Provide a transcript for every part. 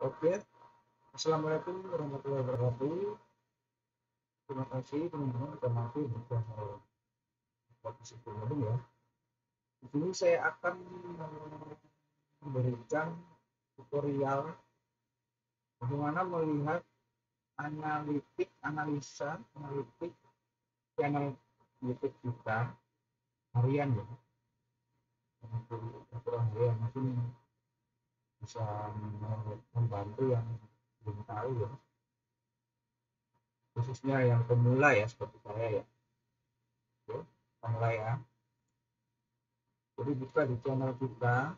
Oke, Assalamualaikum warahmatullahi wabarakatuh. Terima kasih teman-teman sudah mampir di channel podcast Ekonomi ya. Di sini saya akan memberikan tutorial bagaimana melihat analitik channel YouTube kita harian ya. Untuk ukuran harian mungkin bisa membantu yang belum tahu ya, khususnya yang pemula ya seperti saya ya. Oke, kita mulai ya. Jadi buka di channel kita.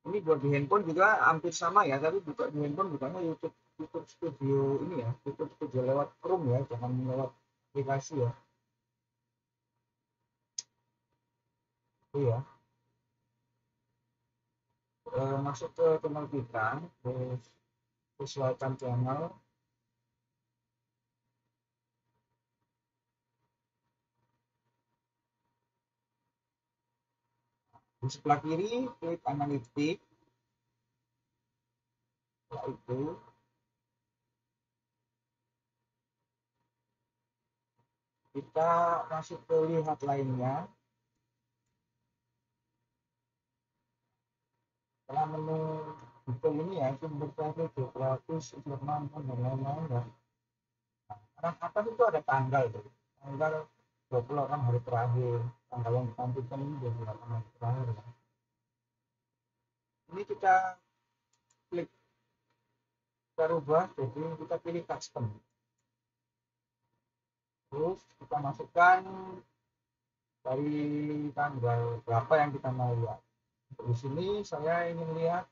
Ini buat di handphone juga hampir sama ya, tapi buka di handphone bukannya YouTube YouTube Studio ini ya, YouTube Studio lewat Chrome ya, jangan lewat aplikasi ya. Iya, masuk ke channel kita, terus sesuaikan channel. Di sebelah kiri klik analitik, setelah itu kita masuk ke lihat lainnya. Setelah menu detail ini ya, sumber traffic, geografis, informasi dan lain-lain ya. Nah, atas itu ada tanggal tuh. Tanggal 28 hari terakhir. Tanggal yang ditampilkan ini 28 hari terakhir ya. Ini kita klik, kita rubah, jadi kita pilih custom. Terus kita masukkan dari tanggal berapa yang kita mau lihat. Di sini saya ingin lihat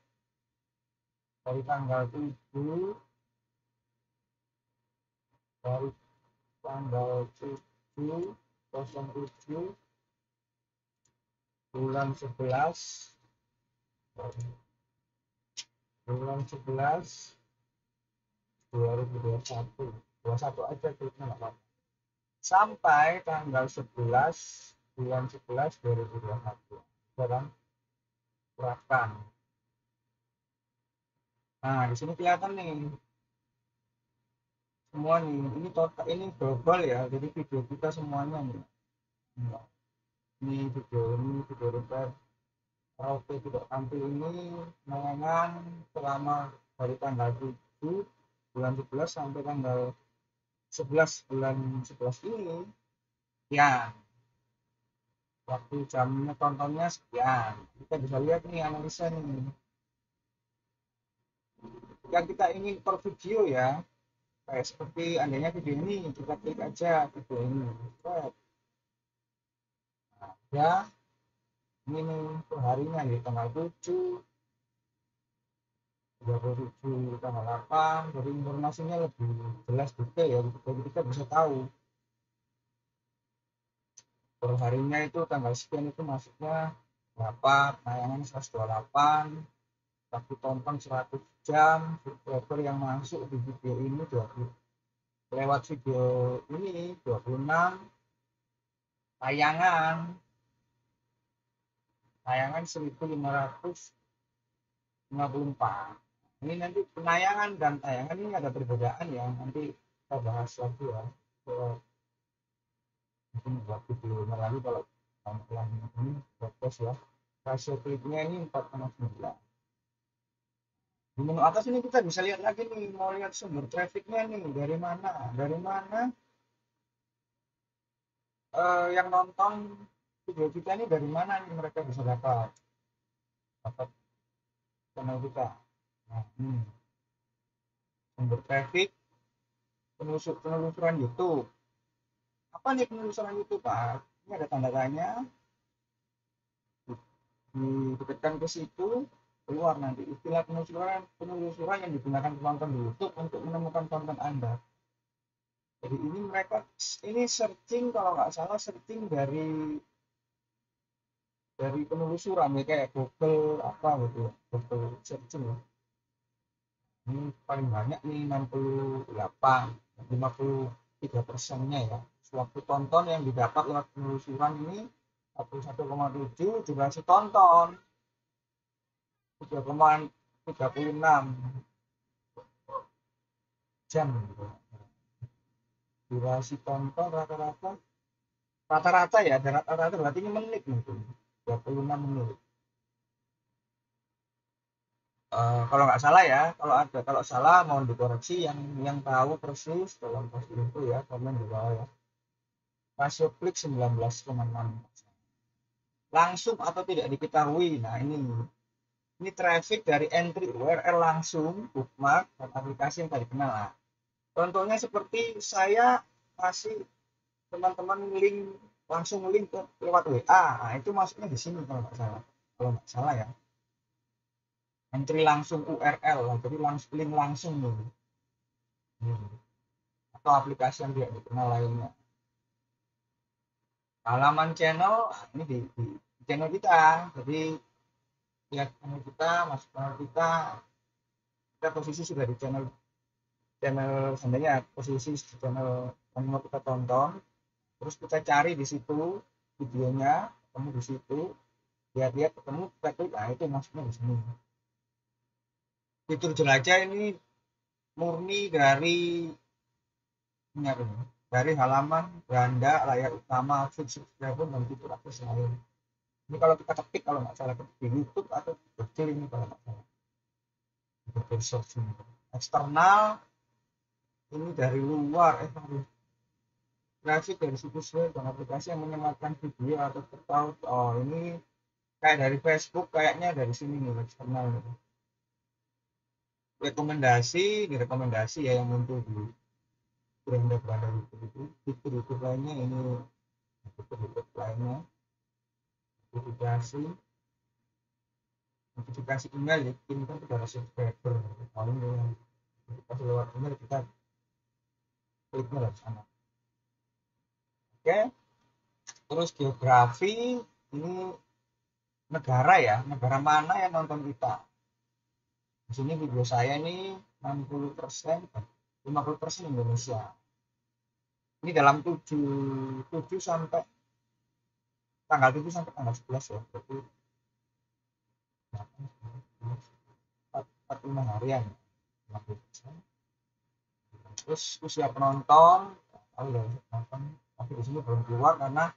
dari tanggal 7, dari tanggal 7 07 bulan 11 2021, 21 aja kliknya nggak apa-apa, sampai tanggal 11 bulan 11 2021. Sekarang kurangkan. Nah, di sini kelihatan nih semua nih. Ini total, ini global ya. Jadi video kita semuanya nih. Ini video repair Rauke tidak tampil ini tayangan selama dari tanggal 7 bulan 11 sampai tanggal 11 bulan 11 ini ya, waktu jamnya tontonnya sekian. Kita bisa lihat nih analisa nih yang kita ingin per video ya, kayak seperti andainya video ini kita klik aja video ini. Nah, ya ini nih perharinya di tanggal 7, 37 tanggal 8, jadi informasinya lebih jelas detail ya, jadi kita bisa tahu perharinya itu tanggal sekian itu masuknya berapa, tayangan 128, waktu tonton 100 jam, subscriber yang masuk di video ini 20, lewat video ini 26, tayangan tayangan 1554. Ini nanti penayangan dan tayangan ini ada perbedaan ya, nanti kita bahas lagi ya. Mungkin buat video lagi kalau tampilan ini podcast ya. Rasio kliknya ini 4,9. Di menu atas ini kita bisa lihat lagi nih, mau lihat sumber trafficnya nih dari mana yang nonton video kita ini, dari mana nih mereka bisa dapat dapat channel kita. Nah, sumber traffic, penelusuran YouTube. Apa nih penelusuran YouTube, Pak? Ini ada tanda tanya, ditekan ke situ, keluar nanti istilah penelusuran yang digunakan penonton di YouTube untuk menemukan konten Anda. Jadi ini mereka ini searching, kalau nggak salah searching dari penelusuran ya, kayak Google apa gitu ya, Google searching ya. Ini paling banyak nih 68, 53%-nya ya. Waktu tonton yang didapat lewat penelusuran ini 41,7, durasi tonton 3,3 36 jam gitu. Durasi tonton rata-rata ya, ada rata-rata berarti ini menit gitu. 36 menit. Kalau nggak salah ya, kalau salah mohon dikoreksi yang tahu persis dalam kasus itu ya, komen di bawah ya. Rasio klik 19,6. Langsung atau tidak diketahui. Nah, ini traffic dari entry URL langsung, bookmark, dan aplikasi yang tadi kenal. Nah, contohnya seperti saya kasih teman-teman link, langsung link ke lewat WA. Nah, itu masuknya di sini kalau nggak salah. Kalau nggak salah ya. Entry langsung URL, jadi langsung link langsung nih. Atau aplikasi yang tidak dikenal lainnya. Halaman channel, ini di channel kita. Jadi lihat channel kita, masuk channel kita posisi sudah di channel seandainya posisi di channel yang mau kita tonton, terus kita cari di situ videonya, ketemu di situ, lihat-lihat ketemu, kita klik, nah itu masuknya di sini. Fitur jelajah ini murni dari halaman beranda, layar utama, feed subscriber, dan fitur akses lain. Ini kalau kita ketik, kalau nggak salah ketik di YouTube atau kecil ini kalau nggak salah. Google search ini. Eksternal ini dari luar, grafik dari situs web dan aplikasi yang menyematkan video atau terpaut. Oh, ini kayak dari Facebook, kayaknya dari sini nih eksternal. Rekomendasi ya yang muncul di beranda YouTube itu. Fitur YouTube lainnya ini, fitur YouTube lainnya, notifikasi email ya, ini kan kita harus subscriber. Kalau ini notifikasi lewat email, kita kliknya dari sana. Oke, terus geografi ini negara ya, negara mana yang nonton kita. Di sini video saya ini 60%, 50% Indonesia. Ini dalam 7 sampai tanggal 7 sampai tanggal 11 ya, berarti 45 harian. 50%. Terus usia penonton, tapi di sini belum keluar karena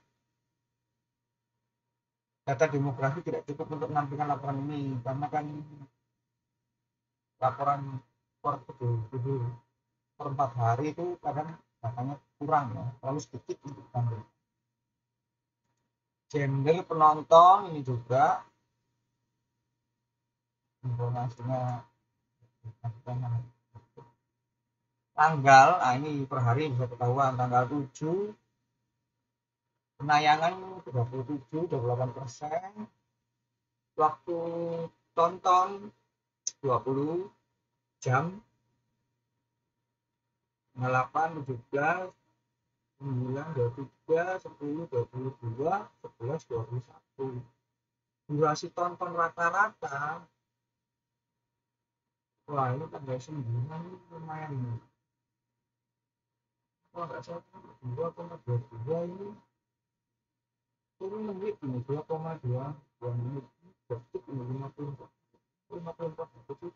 data demografi tidak cukup untuk menampilkan laporan ini, karena kan laporan per 4 hari itu kadang datanya kurang ya, terlalu sedikit untuk tampil. Gender penonton ini juga informasinya tanggal, ini per hari bisa ketahuan, tanggal 7 penayangan 27-28%, waktu tonton 20 jam, 8, 17, 9, 23, 10, 22, 11, 21. Durasi tonton rata-rata, wah ini tanggal 9 lumayan nih. Kalau nggak salah 2,22 ini menit ini 2,2 menit, detik ini 54 detik.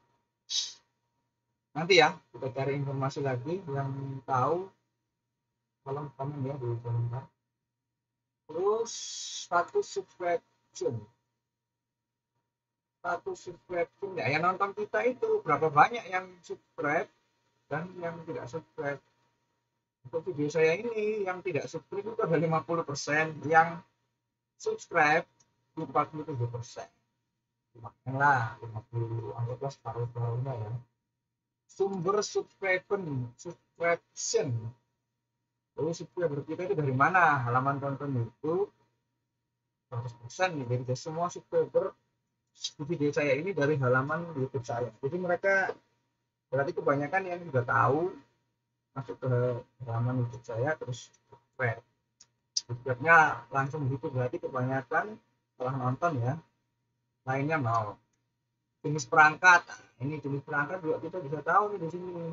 Nanti ya kita cari informasi lagi, yang tahu tolong komen ya di komentar. Terus status subscription ya, yang nonton kita itu berapa banyak yang subscribe dan yang tidak subscribe. Untuk video saya ini yang tidak subscribe itu ada 50%, yang subscribe 47%. Lumayan lah, 50, anggaplah separuh-separuhnya ya. Sumber subscription, lalu subscriber kita itu dari mana? Halaman tonton YouTube 100% nih, dari semua subscriber di video saya ini dari halaman YouTube saya. Jadi mereka berarti kebanyakan yang sudah tahu masuk ke halaman YouTube saya terus subscribe-nya langsung gitu, berarti kebanyakan setelah nonton ya, lainnya mau. Jenis perangkat, ini jenis perangkat juga kita bisa tahu nih di sini.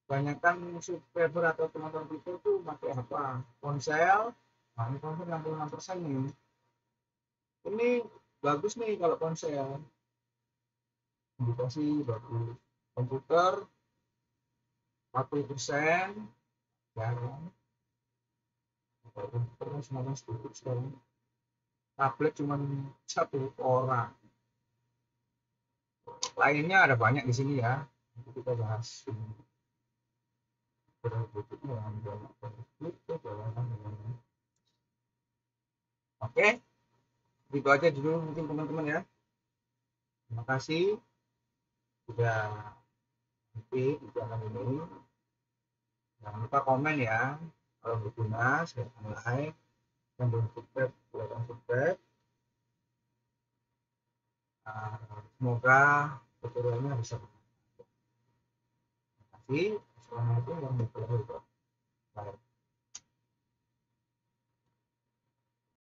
Kebanyakan subscriber atau penonton kita tuh pakai apa? Ponsel. Nah, ini ponsel 66% nih. Ini bagus nih kalau ponsel. indikasi bagus. Komputer 40%, ya kan? Komputer kan semakin sedikit sekarang. Tablet cuma satu orang. Lainnya ada banyak di sini ya. Nanti kita bahas ini. Berikutnya yang banyak itu oke, itu aja dulu mungkin teman-teman ya. Terima kasih sudah nanti di channel ini. Jangan lupa komen ya. Kalau berguna, silahkan like. Yang belum subscribe, silahkan subscribe. Semoga tutorialnya bisa bermanfaat. Terima kasih.